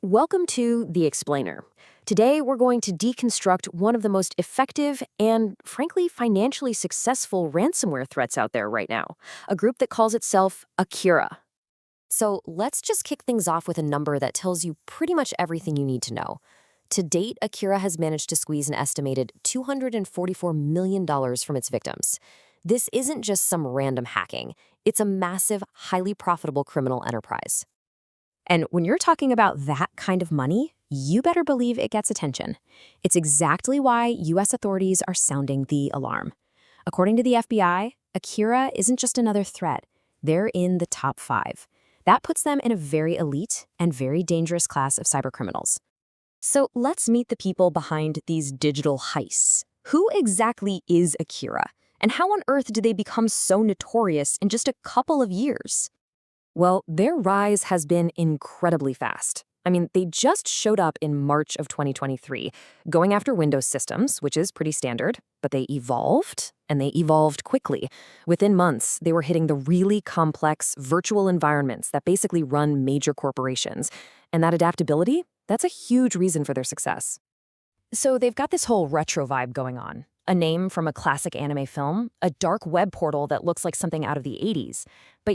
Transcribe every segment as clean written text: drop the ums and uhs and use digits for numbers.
Welcome to The Explainer. Today, we're going to deconstruct one of the most effective and, frankly, financially successful ransomware threats out there right now, a group that calls itself Akira. So let's just kick things off with a number that tells you pretty much everything you need to know. To date, Akira has managed to squeeze an estimated $244 million from its victims. This isn't just some random hacking. It's a massive, highly profitable criminal enterprise. And when you're talking about that kind of money, you better believe it gets attention. It's exactly why U.S. authorities are sounding the alarm. According to the FBI, Akira isn't just another threat. They're in the top 5. That puts them in a very elite and very dangerous class of cybercriminals. So let's meet the people behind these digital heists. Who exactly is Akira? And how on earth did they become so notorious in just a couple of years? Well, their rise has been incredibly fast. I mean, they just showed up in March of 2023, going after Windows systems, which is pretty standard, but they evolved, and they evolved quickly. Within months, they were hitting the really complex virtual environments that basically run major corporations. And that adaptability, that's a huge reason for their success. So they've got this whole retro vibe going on. A name from a classic anime film, a dark web portal that looks like something out of the 80s. But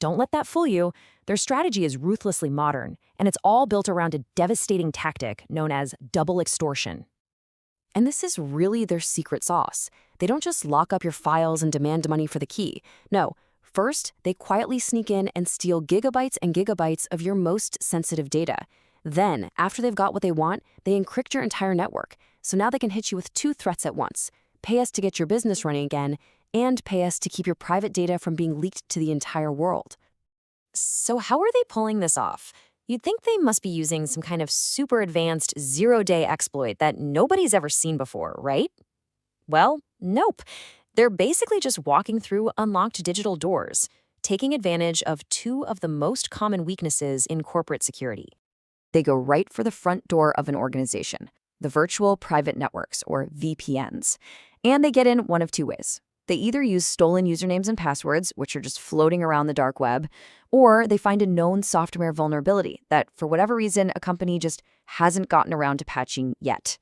don't let that fool you. Their strategy is ruthlessly modern, and it's all built around a devastating tactic known as double extortion. And this is really their secret sauce. They don't just lock up your files and demand money for the key. No, first, they quietly sneak in and steal gigabytes and gigabytes of your most sensitive data. Then, after they've got what they want, they encrypt your entire network. So now they can hit you with 2 threats at once. Pay us to get your business running again, and pay us to keep your private data from being leaked to the entire world. So how are they pulling this off? You'd think they must be using some kind of super advanced zero-day exploit that nobody's ever seen before, right? Well, nope. They're basically just walking through unlocked digital doors, taking advantage of 2 of the most common weaknesses in corporate security. They go right for the front door of an organization, the virtual private networks, or VPNs. And they get in one of 2 ways. They either use stolen usernames and passwords, which are just floating around the dark web, or they find a known software vulnerability that, for whatever reason, a company just hasn't gotten around to patching yet.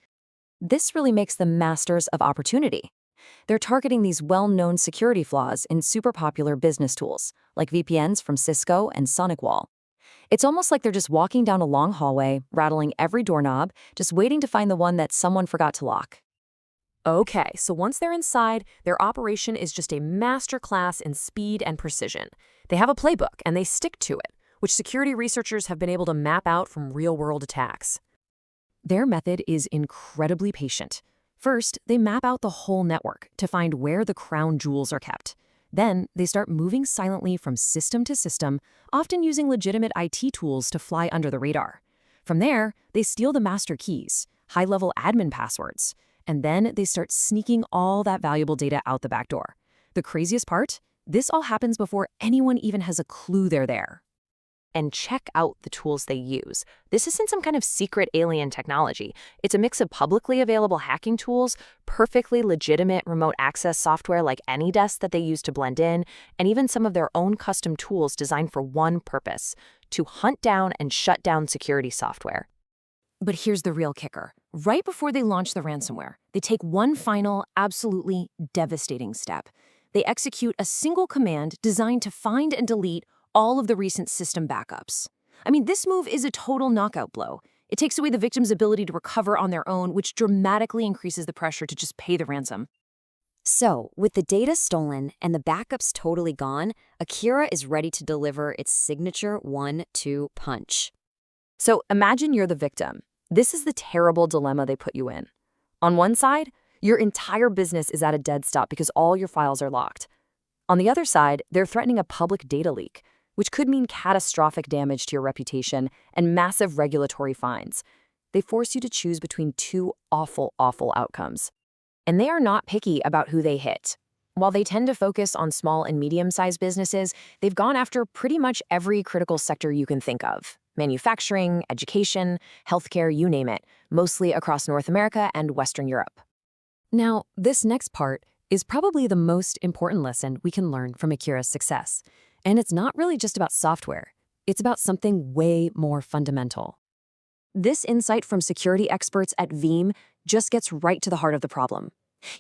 This really makes them masters of opportunity. They're targeting these well-known security flaws in super popular business tools, like VPNs from Cisco and SonicWall. It's almost like they're just walking down a long hallway, rattling every doorknob, just waiting to find the one that someone forgot to lock. Okay, so once they're inside, their operation is just a masterclass in speed and precision. They have a playbook, and they stick to it, which security researchers have been able to map out from real-world attacks. Their method is incredibly patient. First, they map out the whole network to find where the crown jewels are kept. Then, they start moving silently from system to system, often using legitimate IT tools to fly under the radar. From there, they steal the master keys, high-level admin passwords, and then they start sneaking all that valuable data out the back door. The craziest part? This all happens before anyone even has a clue they're there. And check out the tools they use. This isn't some kind of secret alien technology. It's a mix of publicly available hacking tools, perfectly legitimate remote access software like AnyDesk that they use to blend in, and even some of their own custom tools designed for one purpose: to hunt down and shut down security software. But here's the real kicker. Right before they launch the ransomware, they take one final, absolutely devastating step. They execute a single command designed to find and delete all of the recent system backups. I mean, this move is a total knockout blow. It takes away the victim's ability to recover on their own, which dramatically increases the pressure to just pay the ransom. So, with the data stolen and the backups totally gone, Akira is ready to deliver its signature 1-2 punch. So, imagine you're the victim. This is the terrible dilemma they put you in. On one side, your entire business is at a dead stop because all your files are locked. On the other side, they're threatening a public data leak, which could mean catastrophic damage to your reputation and massive regulatory fines. They force you to choose between 2 awful, awful outcomes. And they are not picky about who they hit. While they tend to focus on small and medium-sized businesses, they've gone after pretty much every critical sector you can think of. Manufacturing, education, healthcare, you name it, mostly across North America and Western Europe. Now, this next part is probably the most important lesson we can learn from Akira's success. And it's not really just about software. It's about something way more fundamental. This insight from security experts at Veeam just gets right to the heart of the problem.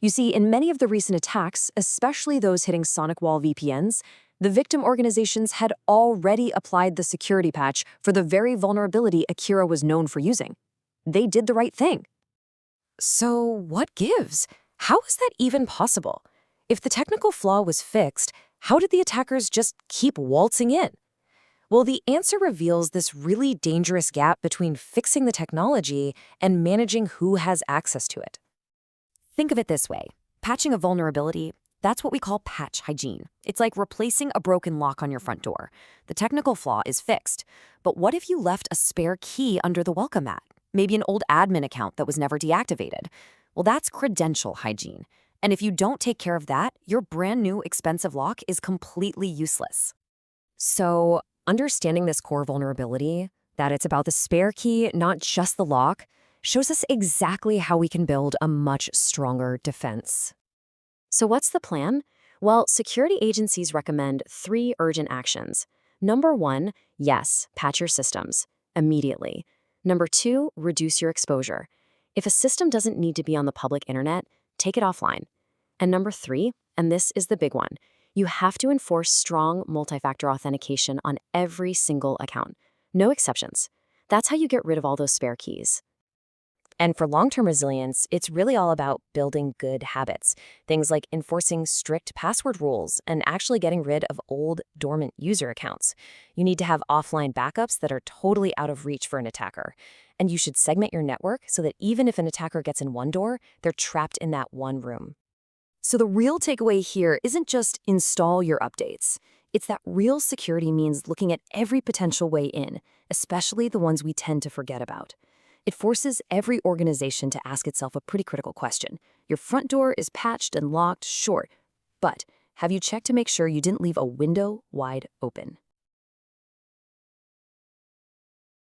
You see, in many of the recent attacks, especially those hitting SonicWall VPNs, the victim organizations had already applied the security patch for the very vulnerability Akira was known for using. They did the right thing. So what gives? How is that even possible? If the technical flaw was fixed, how did the attackers just keep waltzing in? Well, the answer reveals this really dangerous gap between fixing the technology and managing who has access to it. Think of it this way. Patching a vulnerability, that's what we call patch hygiene. It's like replacing a broken lock on your front door. The technical flaw is fixed. But what if you left a spare key under the welcome mat? Maybe an old admin account that was never deactivated. Well, that's credential hygiene. And if you don't take care of that, your brand new expensive lock is completely useless. So, understanding this core vulnerability, that it's about the spare key, not just the lock, shows us exactly how we can build a much stronger defense. So what's the plan? Well, security agencies recommend 3 urgent actions. Number 1, yes, patch your systems immediately. Number 2, reduce your exposure. If a system doesn't need to be on the public internet, take it offline. And number 3, and this is the big one, you have to enforce strong multi-factor authentication on every single account. No exceptions. That's how you get rid of all those spare keys. And for long-term resilience, it's really all about building good habits. Things like enforcing strict password rules and actually getting rid of old, dormant user accounts. You need to have offline backups that are totally out of reach for an attacker. And you should segment your network so that even if an attacker gets in one door, they're trapped in that one room. So the real takeaway here isn't just install your updates. It's that real security means looking at every potential way in, especially the ones we tend to forget about. It forces every organization to ask itself a pretty critical question. Your front door is patched and locked, sure, but have you checked to make sure you didn't leave a window wide open?